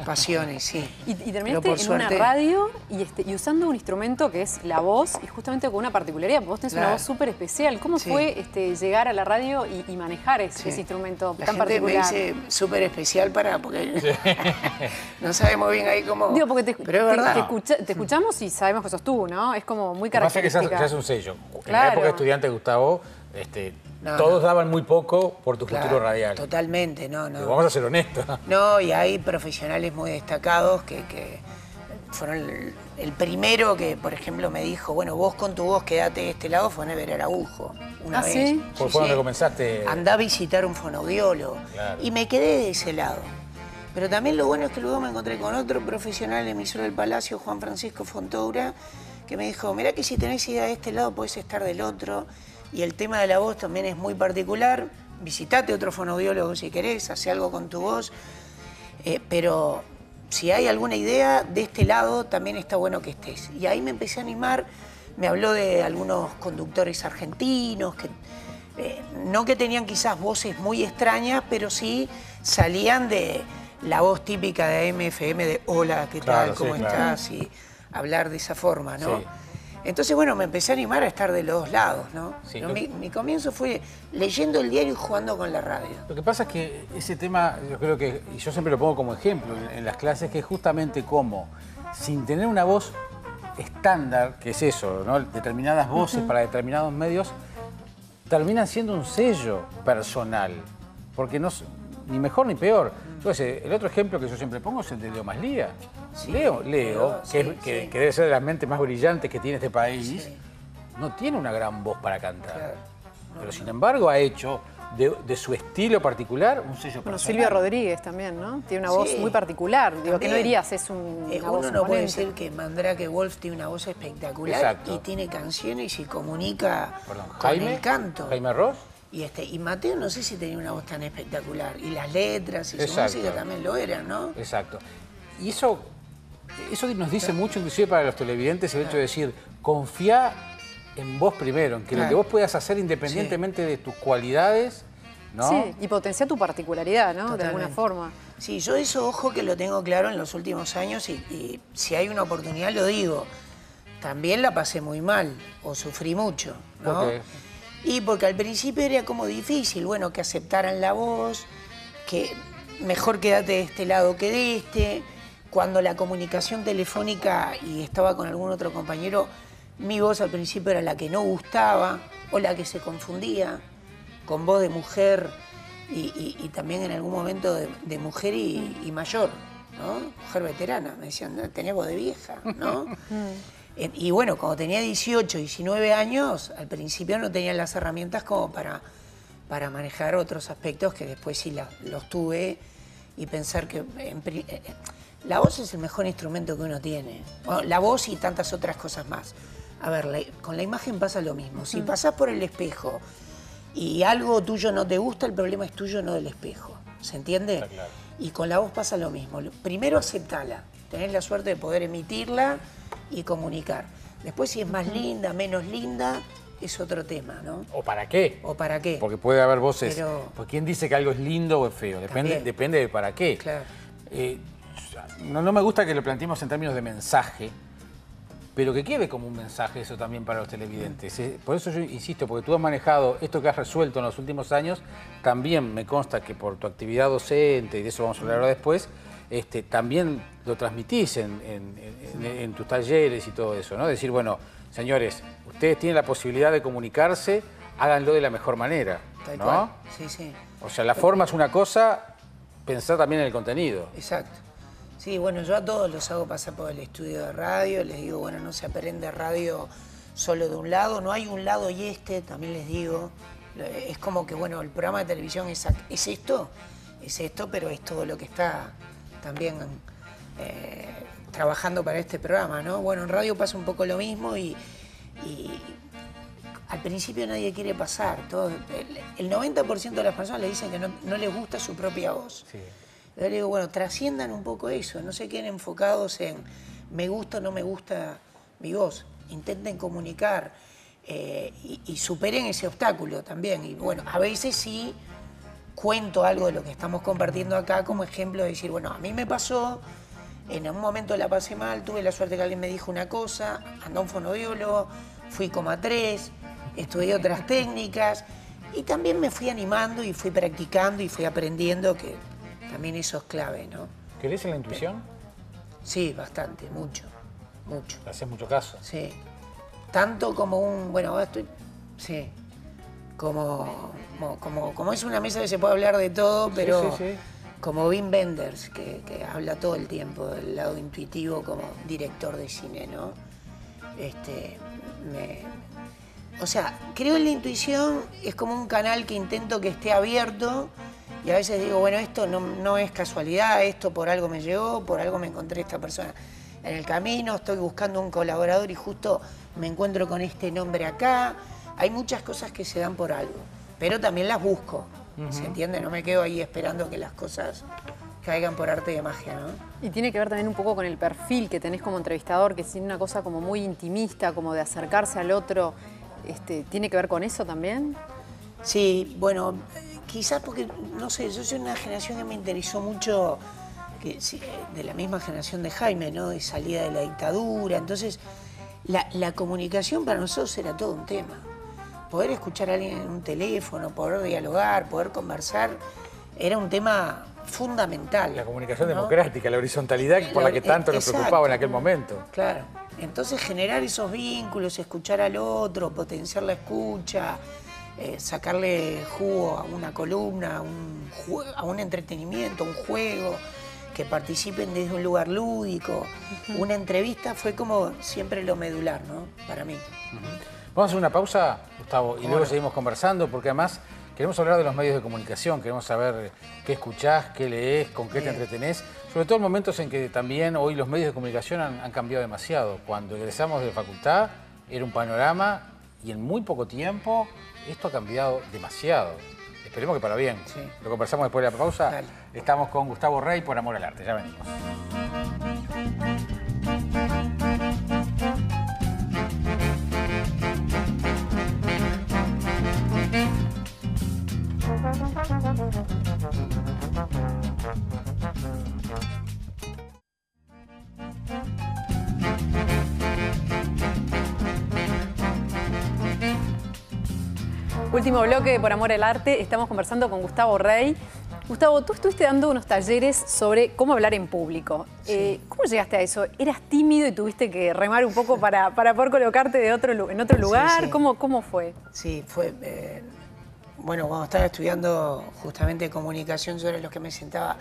pasiones, sí. Y terminaste en una radio y usando un instrumento que es la voz y justamente con una particularidad. Vos tenés una voz súper especial. ¿Cómo fue llegar a la radio y manejar ese instrumento tan particular? La gente me dice súper especial porque no sabemos bien ahí cómo... Digo, porque pero es verdad. Te escuchamos y sabemos que sos tú, ¿no? Es como muy característica. Pasa que ya es un sello. En la época de estudiante, Gustavo... todos daban muy poco por tu futuro radial. Totalmente, no. Vamos a ser honestos. No, y hay profesionales muy destacados que fueron el primero que, por ejemplo, me dijo, bueno, vos con tu voz quedate de este lado, fue Never Araujo. Una vez. ¿Sí? Fue donde comenzaste. Andá a visitar un fonoaudiólogo. Claro. Y me quedé de ese lado. Pero también lo bueno es que luego me encontré con otro profesional, emisor del Palacio, Juan Francisco Fontoura, que me dijo, mirá que si tenés idea de este lado, podés estar del otro. Y el tema de la voz también es muy particular. Visitate otro fonoaudiólogo si querés, hace algo con tu voz. Pero si hay alguna idea de este lado, también está bueno que estés. Y ahí me empecé a animar. Me habló de algunos conductores argentinos, no que tenían quizás voces muy extrañas, pero sí salían de la voz típica de AM/FM de hola, ¿qué tal? ¿Cómo estás? Y hablar de esa forma, ¿no? Sí. Entonces, bueno, me empecé a animar a estar de los dos lados, ¿no? Sí, mi comienzo fue leyendo el diario y jugando con la radio. Lo que pasa es que ese tema, yo creo que, y yo siempre lo pongo como ejemplo en las clases, que es justamente cómo, sin tener una voz estándar, que es eso, ¿no? Determinadas voces para determinados medios, terminan siendo un sello personal, porque no es ni mejor ni peor. Entonces, el otro ejemplo que yo siempre pongo es el de Leo Maslía. Sí, Leo, sí, que debe ser de las mentes más brillantes que tiene este país, no tiene una gran voz para cantar. Claro. Pero sin embargo ha hecho de su estilo particular un sello personal. Silvia Rodríguez también, ¿no? Tiene una voz muy particular. Digo, que no dirías, es una voz uno no puede imponente. decir que Mandrake Wolf tiene una voz espectacular. Exacto. Y tiene canciones y comunica con Jaime, el canto. Jaime Ross. Y Mateo no sé si tenía una voz tan espectacular. Y las letras y su Exacto. música también lo eran, ¿no? Exacto. Y eso nos dice mucho, inclusive para los televidentes, el hecho de decir, confía en vos primero, en que lo que vos puedas hacer independientemente de tus cualidades, ¿no? Sí, y potencia tu particularidad, ¿no? De alguna forma. Sí, yo eso, ojo, que lo tengo claro en los últimos años y si hay una oportunidad lo digo. También la pasé muy mal o sufrí mucho, ¿no? ¿Por qué? Y porque al principio era como difícil, bueno, que aceptaran la voz, que mejor quédate de este lado que de este. Cuando la comunicación telefónica y estaba con algún otro compañero, mi voz al principio era la que no gustaba o la que se confundía con voz de mujer y también en algún momento de mujer y mayor, ¿no? Mujer veterana. Me decían, tenés voz de vieja, ¿no? Y bueno, cuando tenía 18, 19 años, al principio no tenía las herramientas como para manejar otros aspectos que después sí los tuve y pensar que la voz es el mejor instrumento que uno tiene. Bueno, la voz y tantas otras cosas más. A ver, con la imagen pasa lo mismo. Si pasás por el espejo y algo tuyo no te gusta, el problema es tuyo, no del espejo. ¿Se entiende? Está claro. Y con la voz pasa lo mismo. Primero aceptala. Tenés la suerte de poder emitirla y comunicar. Después, si es más linda, menos linda, es otro tema, ¿no? ¿O para qué? ¿O para qué? Porque puede haber voces. Pero... Porque ¿quién dice que algo es lindo o es feo? Depende de para qué. Claro. No me gusta que lo planteemos en términos de mensaje, pero que quede como un mensaje eso también para los televidentes. Por eso yo insisto, porque tú has manejado esto que has resuelto en los últimos años, también me consta que por tu actividad docente, y de eso vamos a hablar ahora después, también lo transmitís en tus talleres y todo eso, ¿no? Decir, bueno, señores, ustedes tienen la posibilidad de comunicarse, háganlo de la mejor manera, Tal ¿no? cual. Sí, sí. O sea, la forma es una cosa, pensar también en el contenido. Exacto. Sí, bueno, yo a todos los hago pasar por el estudio de radio, les digo, bueno, no se aprende radio solo de un lado, no hay un lado y también les digo, es como que, bueno, el programa de televisión es esto, pero es todo lo que está también trabajando para este programa, ¿no? Bueno, en radio pasa un poco lo mismo y al principio nadie quiere pasar, el 90% de las personas le dicen que no les gusta su propia voz. Sí. Yo le digo, bueno, trasciendan un poco eso, no se queden enfocados en me gusta o no me gusta mi voz. Intenten comunicar y superen ese obstáculo también. Y bueno, a veces sí cuento algo de lo que estamos compartiendo acá como ejemplo de decir, bueno, a mí me pasó, en un momento la pasé mal, tuve la suerte que alguien me dijo una cosa, andé a un fonoaudiólogo, fui 3, estudié otras técnicas y también me fui animando y fui practicando y fui aprendiendo que también eso es clave, ¿no? ¿Crees en la intuición? Sí, bastante, mucho. ¿Le haces mucho caso? Sí. Tanto como bueno, ahora estoy... Sí. Como es una mesa que se puede hablar de todo, pero sí. como Wim Wenders, que habla todo el tiempo del lado intuitivo como director de cine, ¿no? O sea, creo en la intuición, es como un canal que intento que esté abierto y a veces digo, bueno, esto no es casualidad, esto por algo me llegó, por algo me encontré esta persona en el camino, estoy buscando un colaborador y justo me encuentro con este nombre acá. Hay muchas cosas que se dan por algo, pero también las busco, ¿se entiende? No me quedo ahí esperando que las cosas caigan por arte de magia, ¿no? Y tiene que ver también un poco con el perfil que tenés como entrevistador, que es una cosa como muy intimista, como de acercarse al otro. ¿Tiene que ver con eso también? Sí, bueno, quizás porque, no sé, yo soy una generación que me interesó mucho, de la misma generación de Jaime, ¿no? De salida de la dictadura. Entonces, la comunicación para nosotros era todo un tema. Poder escuchar a alguien en un teléfono, poder dialogar, poder conversar, era un tema fundamental. La comunicación, ¿no? democrática, la horizontalidad por la que tanto nos preocupaba en aquel momento. Claro. Entonces generar esos vínculos, escuchar al otro, potenciar la escucha, sacarle jugo a una columna, a un entretenimiento, un juego, que participen desde un lugar lúdico. Una entrevista fue como siempre lo medular, ¿no? Para mí. Vamos a hacer una pausa, Gustavo, y luego seguimos conversando, porque además queremos hablar de los medios de comunicación, queremos saber qué escuchás, qué lees, con qué te entretenés, sobre todo en momentos en que también hoy los medios de comunicación han cambiado demasiado. Cuando egresamos de facultad era un panorama y en muy poco tiempo esto ha cambiado demasiado. Esperemos que para bien. Sí. Lo conversamos después de la pausa. Dale. Estamos con Gustavo Rey por Amor al Arte. Ya venimos. Último bloque de Por Amor al Arte. Estamos conversando con Gustavo Rey. Gustavo, tú estuviste dando unos talleres sobre cómo hablar en público. Sí. ¿Cómo llegaste a eso? ¿Eras tímido y tuviste que remar un poco para poder colocarte en otro lugar? Sí. ¿Cómo fue? Sí, fue... bueno, cuando estaba estudiando justamente comunicación, yo era lo que me sentaba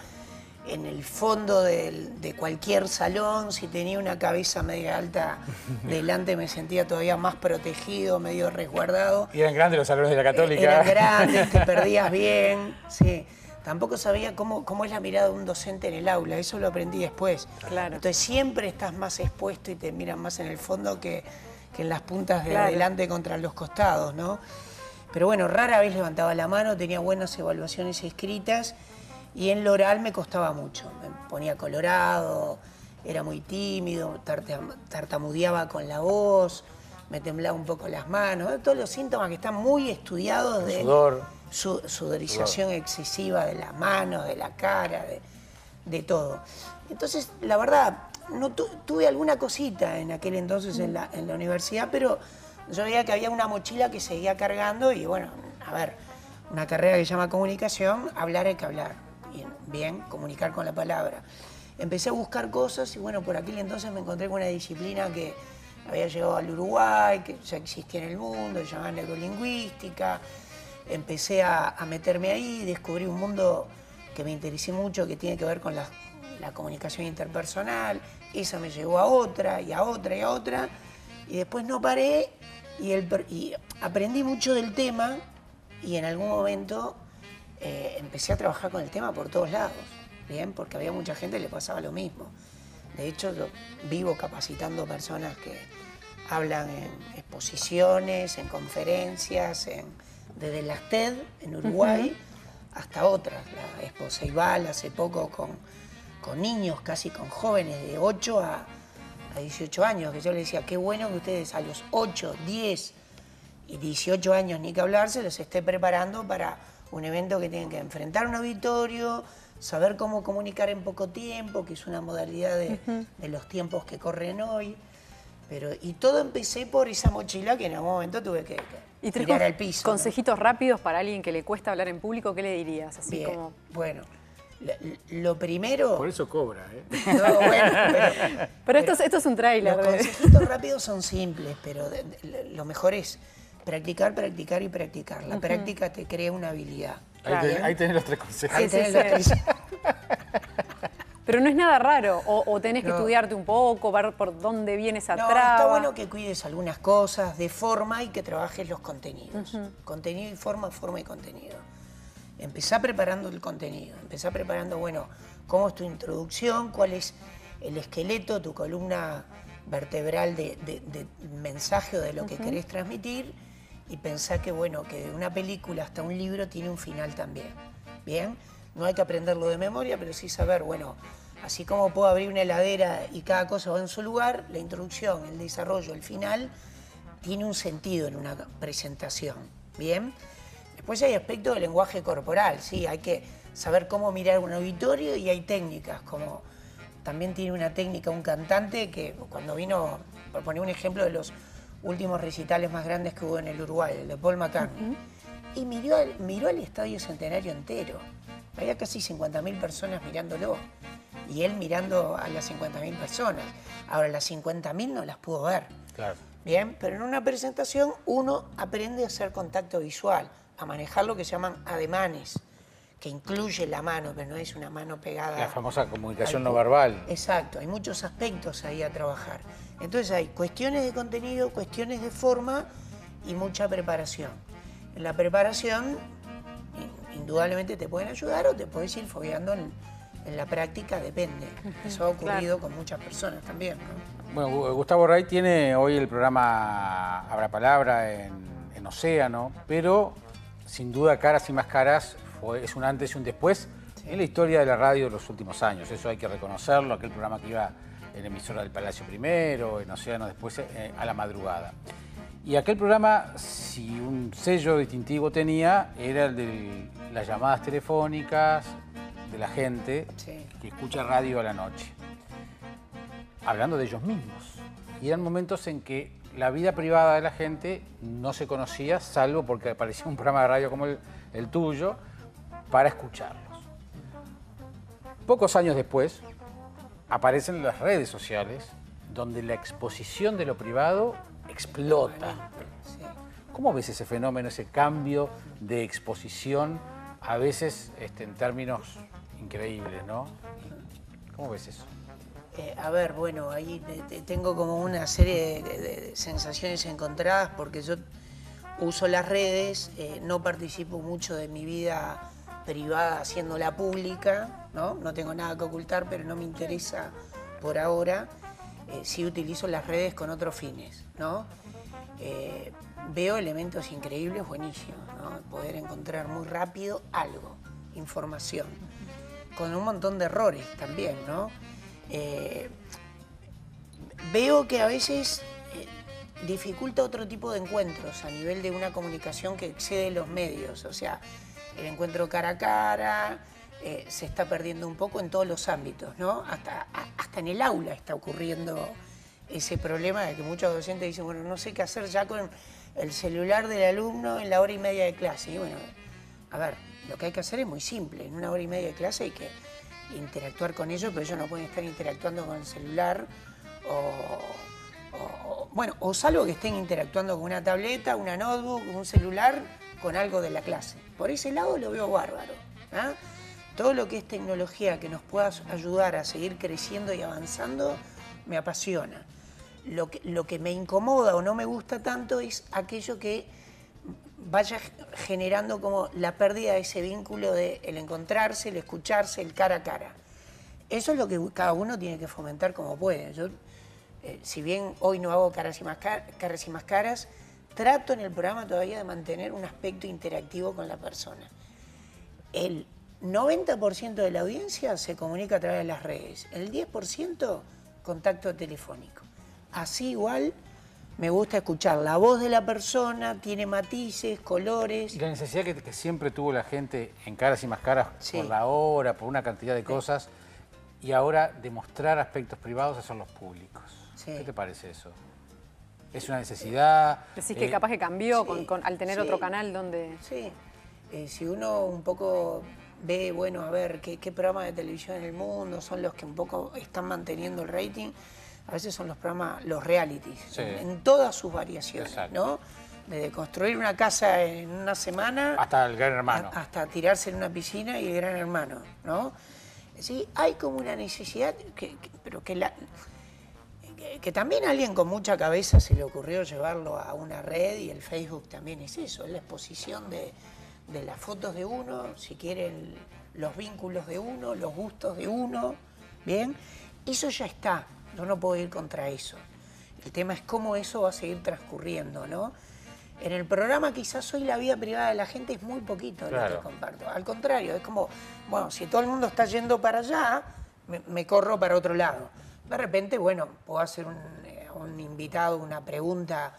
en el fondo de cualquier salón. Si tenía una cabeza media alta delante me sentía todavía más protegido, medio resguardado. Y eran grandes los salones de la Católica. Eran grandes, te perdías bien, sí. Tampoco sabía cómo es la mirada de un docente en el aula, eso lo aprendí después. Claro. Entonces siempre estás más expuesto y te miran más en el fondo que en las puntas de Claro. adelante contra los costados, ¿no? Pero bueno, rara vez levantaba la mano, tenía buenas evaluaciones escritas y en lo oral me costaba mucho. Me ponía colorado, era muy tímido, tartamudeaba con la voz, me temblaba un poco las manos, todos los síntomas que están muy estudiados de Sudor. Sudorización excesiva de las manos, de la cara, de todo. Entonces, la verdad, no tuve alguna cosita en aquel entonces en la universidad, pero yo veía que había una mochila que seguía cargando y bueno, a ver, una carrera que se llama comunicación, hablar hay que hablar. Bien, comunicar con la palabra. empecé a buscar cosas y bueno, por aquel entonces me encontré con una disciplina que había llegado al Uruguay, que ya existía en el mundo, se llamaba neurolingüística. Empecé a meterme ahí, descubrí un mundo que me interesé mucho, que tiene que ver con la comunicación interpersonal. Esa me llevó a otra, y a otra, y a otra. Y después no paré, y aprendí mucho del tema, y en algún momento empecé a trabajar con el tema por todos lados, ¿bien? Porque había mucha gente que le pasaba lo mismo. De hecho, yo vivo capacitando personas que hablan en exposiciones, en conferencias, desde las TED en Uruguay hasta otras. La Expo Ceibal hace poco con niños, casi con jóvenes de 8 a 18 años, que yo les decía, qué bueno que ustedes a los 8, 10 y 18 años, ni que hablar, se los esté preparando para un evento que tienen que enfrentar un auditorio, saber cómo comunicar en poco tiempo, que es una modalidad de los tiempos que corren hoy. Y todo empecé por esa mochila que en algún momento tuve que tirar al piso. Consejitos rápidos para alguien que le cuesta hablar en público, ¿qué le dirías? Así Bien, como... bueno, lo primero... Por eso cobra, ¿eh? No, bueno, pero esto es un tráiler. Los consejitos rápidos son simples, pero lo mejor es practicar, practicar y practicar. La práctica te crea una habilidad. Ahí tenés los 3 consejos. Ahí tenés los 3. Pero no es nada raro, o tenés que estudiarte un poco, ver por dónde viene esa traba. Está bueno que cuides algunas cosas de forma y que trabajes los contenidos. Contenido y forma, forma y contenido. Empezá preparando el contenido, empezá preparando, bueno, cómo es tu introducción, cuál es el esqueleto, tu columna vertebral de mensaje o de lo que querés transmitir, y pensá que, bueno, que de una película hasta un libro tiene un final también, ¿bien? No hay que aprenderlo de memoria, pero sí saber, bueno, así como puedo abrir una heladera y cada cosa va en su lugar, la introducción, el desarrollo, el final, tiene un sentido en una presentación, ¿bien? Después hay aspectos del lenguaje corporal, ¿sí? Hay que saber cómo mirar un auditorio y hay técnicas, como también tiene una técnica un cantante que cuando vino, por poner un ejemplo de los últimos recitales más grandes que hubo en el Uruguay, el de Paul McCartney, y miró al Estadio Centenario entero. Había casi 50.000 personas mirándolo, y él mirando a las 50.000 personas. Ahora, las 50.000 no las pudo ver. Claro. Bien, pero en una presentación uno aprende a hacer contacto visual, a manejar lo que se llaman ademanes, que incluye la mano, pero no es una mano pegada. La famosa comunicación no verbal. Exacto, hay muchos aspectos ahí a trabajar. Entonces hay cuestiones de contenido, cuestiones de forma y mucha preparación. En la preparación, indudablemente te pueden ayudar o te puedes ir fogueando en la práctica, depende. Eso ha ocurrido con muchas personas también, ¿no? Bueno, Gustavo Ray tiene hoy el programa Habrá Palabra en Océano, pero sin duda Caras y Máscaras es un antes y un después en la historia de la radio de los últimos años. Eso hay que reconocerlo, aquel programa que iba en emisora del Palacio primero, en Océano después a la madrugada. Y aquel programa, si un sello distintivo tenía, era el de las llamadas telefónicas de la gente que escucha radio a la noche, hablando de ellos mismos. Y eran momentos en que la vida privada de la gente no se conocía, salvo porque aparecía un programa de radio como el tuyo, para escucharlos. Pocos años después, aparecen las redes sociales, donde la exposición de lo privado explota. ¿Cómo ves ese fenómeno, ese cambio de exposición, a veces en términos increíbles, ¿no? ¿Cómo ves eso? A ver, bueno, ahí tengo como una serie de sensaciones encontradas porque yo uso las redes, no participo mucho de mi vida privada haciéndola pública, ¿no? No tengo nada que ocultar, pero no me interesa por ahora. Sí utilizo las redes con otros fines, ¿no? Veo elementos increíbles, buenísimos, ¿no? Poder encontrar muy rápido algo, información, con un montón de errores también, ¿no? Veo que a veces dificulta otro tipo de encuentros a nivel de una comunicación que excede los medios, o sea, el encuentro cara a cara se está perdiendo un poco en todos los ámbitos, ¿no? Hasta en el aula está ocurriendo ese problema de que muchos docentes dicen, bueno, no sé qué hacer ya con el celular del alumno en la hora y media de clase. Y bueno, a ver, lo que hay que hacer es muy simple. En una hora y media de clase hay que interactuar con ellos, pero ellos no pueden estar interactuando con el celular o salvo que estén interactuando con una tableta, una notebook, un celular, con algo de la clase. Por ese lado lo veo bárbaro. ¿Ah? Todo lo que es tecnología que nos pueda ayudar a seguir creciendo y avanzando, me apasiona. Lo que me incomoda o no me gusta tanto es aquello que vaya generando como la pérdida de ese vínculo de el encontrarse, el escucharse, el cara a cara. Eso es lo que cada uno tiene que fomentar como puede. Yo, si bien hoy no hago caras y más caras, trato en el programa todavía de mantener un aspecto interactivo con la persona. El 90% de la audiencia se comunica a través de las redes, el 10% contacto telefónico. Así igual me gusta escuchar la voz de la persona, tiene matices, colores. Y la necesidad que siempre tuvo la gente en Caras y Más Caras, Sí. por la hora, por una cantidad de cosas, y ahora demostrar aspectos privados son los públicos. Sí. ¿Qué te parece eso? ¿Es una necesidad? Decís que capaz que cambió sí, al tener sí. otro canal donde... Sí, si uno un poco ve, bueno, a ver qué programas de televisión en el mundo son los que un poco están manteniendo el rating, a veces son los programas, los realities, Sí. en todas sus variaciones, Exacto. ¿no? Desde construir una casa en una semana Hasta el Gran Hermano. hasta tirarse en una piscina y el Gran Hermano, ¿no? Sí, hay como una necesidad, pero que también a alguien con mucha cabeza se le ocurrió llevarlo a una red, y el Facebook también es eso, es la exposición de las fotos de uno, si quieren los vínculos de uno, los gustos de uno, ¿bien? Eso ya está, yo no puedo ir contra eso. El tema es cómo eso va a seguir transcurriendo, ¿no? En el programa quizás hoy la vida privada de la gente es muy poquito de lo Claro. que comparto. Al contrario, es como, bueno, si todo el mundo está yendo para allá, me corro para otro lado. De repente, bueno, puedo hacer un invitado una pregunta,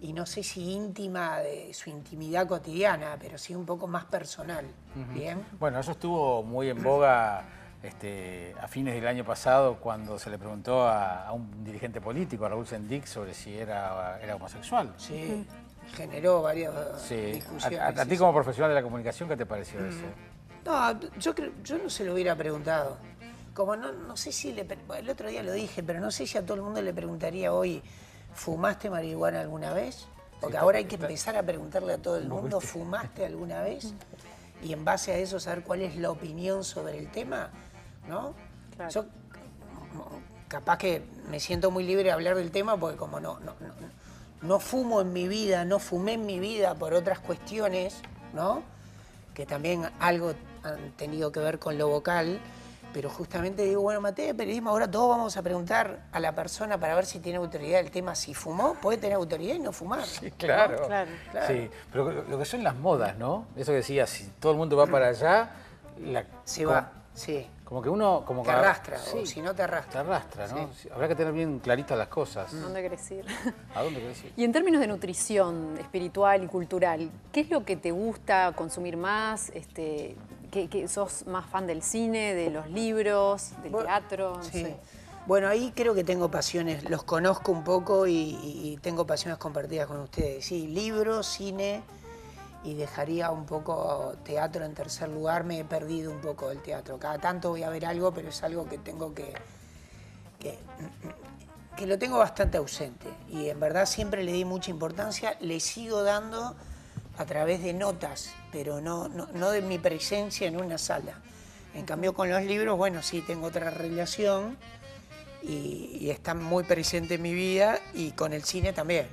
y no sé si íntima de su intimidad cotidiana, pero sí un poco más personal, ¿bien? Bueno, eso estuvo muy en boga a fines del año pasado, cuando se le preguntó a un dirigente político, a Raúl Sendic, sobre si era homosexual. Sí, generó varias Sí. discusiones. A ti como profesional de la comunicación, ¿qué te pareció eso? No, yo no se lo hubiera preguntado. Como no sé si el otro día lo dije, pero no sé si a todo el mundo le preguntaría hoy, ¿fumaste marihuana alguna vez? Porque ahora hay que empezar a preguntarle a todo el mundo, ¿fumaste alguna vez? Y en base a eso saber cuál es la opinión sobre el tema, ¿no? Claro. Yo capaz que me siento muy libre de hablar del tema porque como no fumo en mi vida, no fumé en mi vida por otras cuestiones, ¿no? Que también algo han tenido que ver con lo vocal, pero justamente digo, bueno, en materia de periodismo, ahora todos vamos a preguntar a la persona para ver si tiene autoridad del tema. Si fumó, puede tener autoridad y no fumar. Sí, claro. Claro. Sí, pero lo que son las modas, ¿no? Eso que decías, si todo el mundo va para allá, Se como, va, sí. como que uno... Como Te que- arrastra, sí, o si no te arrastra. te arrastra, ¿no? Sí, habrá que tener bien claritas las cosas. ¿Dónde querés ir? ¿A dónde querés ir? Y en términos de nutrición espiritual y cultural, ¿qué es lo que te gusta consumir más? ¿Que sos más fan del cine, de los libros, del teatro? No Sí. sé. Bueno, ahí creo que tengo pasiones, los conozco un poco y tengo pasiones compartidas con ustedes. Sí, libros, cine, y dejaría un poco teatro en tercer lugar. Me he perdido un poco del teatro. Cada tanto voy a ver algo, pero es algo que tengo que lo tengo bastante ausente. Y en verdad siempre le di mucha importancia, le sigo dando a través de notas, pero no de mi presencia en una sala. En cambio con los libros, bueno, sí, tengo otra relación y están muy presentes en mi vida, y con el cine también.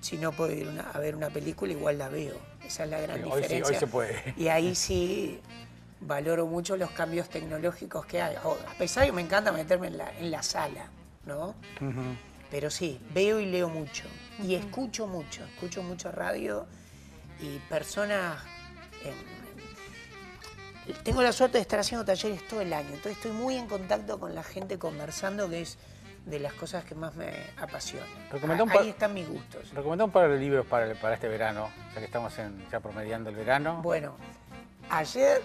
Si no puedo ir a ver una película, igual la veo. Esa es la gran Sí, hoy sí, diferencia. hoy se puede. Y ahí sí valoro mucho los cambios tecnológicos que hay. A pesar de que me encanta meterme en la sala, ¿no? Pero sí, veo y leo mucho. Y escucho mucho radio y personas... tengo la suerte de estar haciendo talleres todo el año, entonces estoy muy en contacto con la gente conversando, que es de las cosas que más me apasionan. Recomendá un Ahí par- están mis gustos. Recomendá un par de libros para este verano, ya que estamos ya promediando el verano. Bueno, ayer,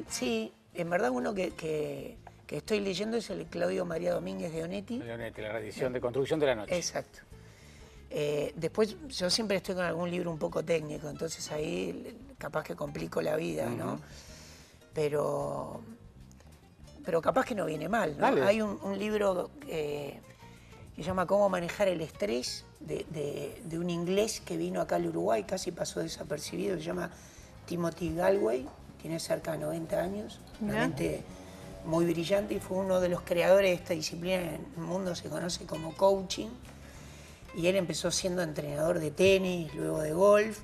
sí, en verdad uno que estoy leyendo es el de Claudio María Domínguez de Onetti. Leonete, la edición de Construcción de la Noche. Exacto. Después yo siempre estoy con algún libro un poco técnico, entonces ahí capaz que complico la vida, ¿no? Pero pero capaz que no viene mal, ¿no? Dale. Hay un libro que se llama Cómo manejar el estrés, de un inglés que vino acá al Uruguay, casi pasó desapercibido, se llama Timothy Galway, tiene cerca de 90 años, realmente muy brillante, y fue uno de los creadores de esta disciplina en el mundo, se conoce como coaching, y él empezó siendo entrenador de tenis, luego de golf,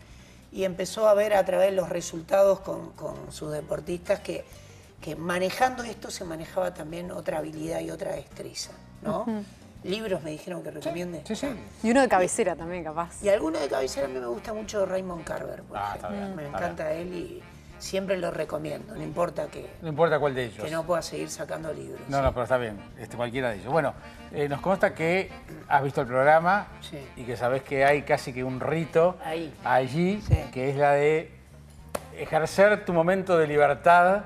y empezó a ver a través de los resultados con sus deportistas que manejando esto se manejaba también otra habilidad y otra destreza, ¿no? Libros me dijeron que recomiende. Sí, sí. Y uno de cabecera también, capaz. Y alguno de cabecera a mí me gusta mucho Raymond Carver, por ejemplo. Está bien, Me está encanta él y siempre lo recomiendo, no importa No importa cuál de ellos. que no pueda seguir sacando libros. No, pero está bien, cualquiera de ellos. Bueno, nos consta que has visto el programa Sí. y que sabés que hay casi que un rito Ahí. allí, Sí. que es la de ejercer tu momento de libertad,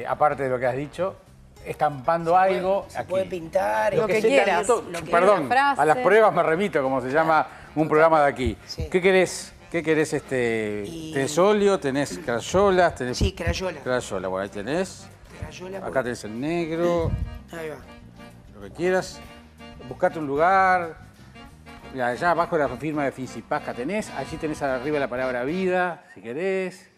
aparte de lo que has dicho, estampando algo Se aquí. puede pintar, Lo que se quieras. lo que Perdón, Una frase. a las pruebas me remito, como se llama un programa de aquí. Sí. ¿Qué querés? Y- ¿Tenés óleo? ¿Tenés crayolas? ¿Tenés... Sí, crayola. Crayola, bueno, ahí tenés. Crayola, Acá tenés el negro, Ahí va. lo que quieras. Buscate un lugar. Mira, allá abajo la firma de Fisipasca tenés. Allí tenés arriba la palabra vida, si querés.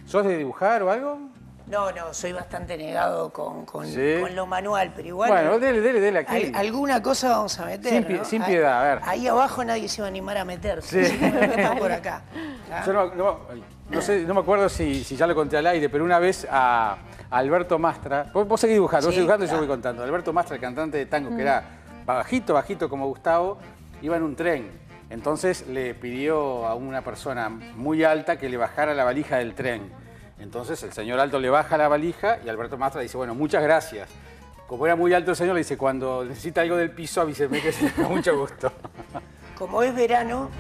¿Sos de dibujar o algo? No, soy bastante negado con Sí. lo manual, pero igual... Bueno, dele aquí. Alguna cosa vamos a meter, ¿no? Sin piedad, a ver. Ahí abajo nadie se va a animar a meterse. Sí. Si no me meto por acá. ¿Ah? Yo no sé, no me acuerdo si ya lo conté al aire, pero una vez a Alberto Mastra, vos seguís dibujando, Sí, y yo claro. voy contando. Alberto Mastra, el cantante de tango, que era bajito como Gustavo, iba en un tren. Entonces le pidió a una persona muy alta que le bajara la valija del tren. Entonces el señor alto le baja la valija y Alberto Mastra dice, bueno, muchas gracias. Como era muy alto el señor, le dice, cuando necesita algo del piso, avíseme que sí, con mucho gusto. Como es verano,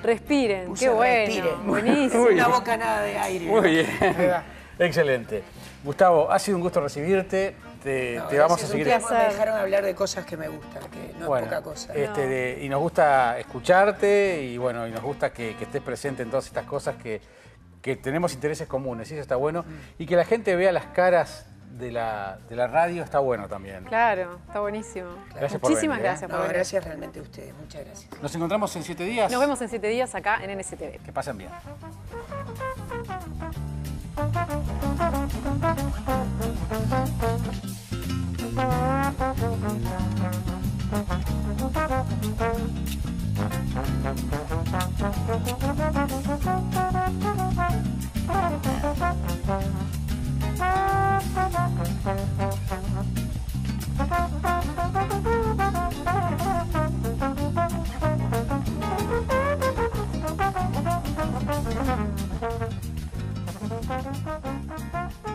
Respiren, puse qué bueno. respiren. Buenísimo. Una bocanada de aire. Muy ¿no? bien, Ahí va. excelente. Gustavo, ha sido un gusto recibirte. Te No, vamos a gracias seguir. ustedes porque me dejaron hablar de cosas que me gustan, que no es poca cosa. Y nos gusta escucharte y bueno, y nos gusta que estés presente en todas estas cosas que tenemos intereses comunes, y eso está bueno. Y que la gente vea las caras de la radio está bueno también. Claro, está buenísimo. Gracias por Muchísimas venir, gracias No, por venir. gracias realmente a ustedes, muchas gracias. Nos encontramos en 7 días. Nos vemos en 7 días acá en NSTV. Que pasen bien. Thank you.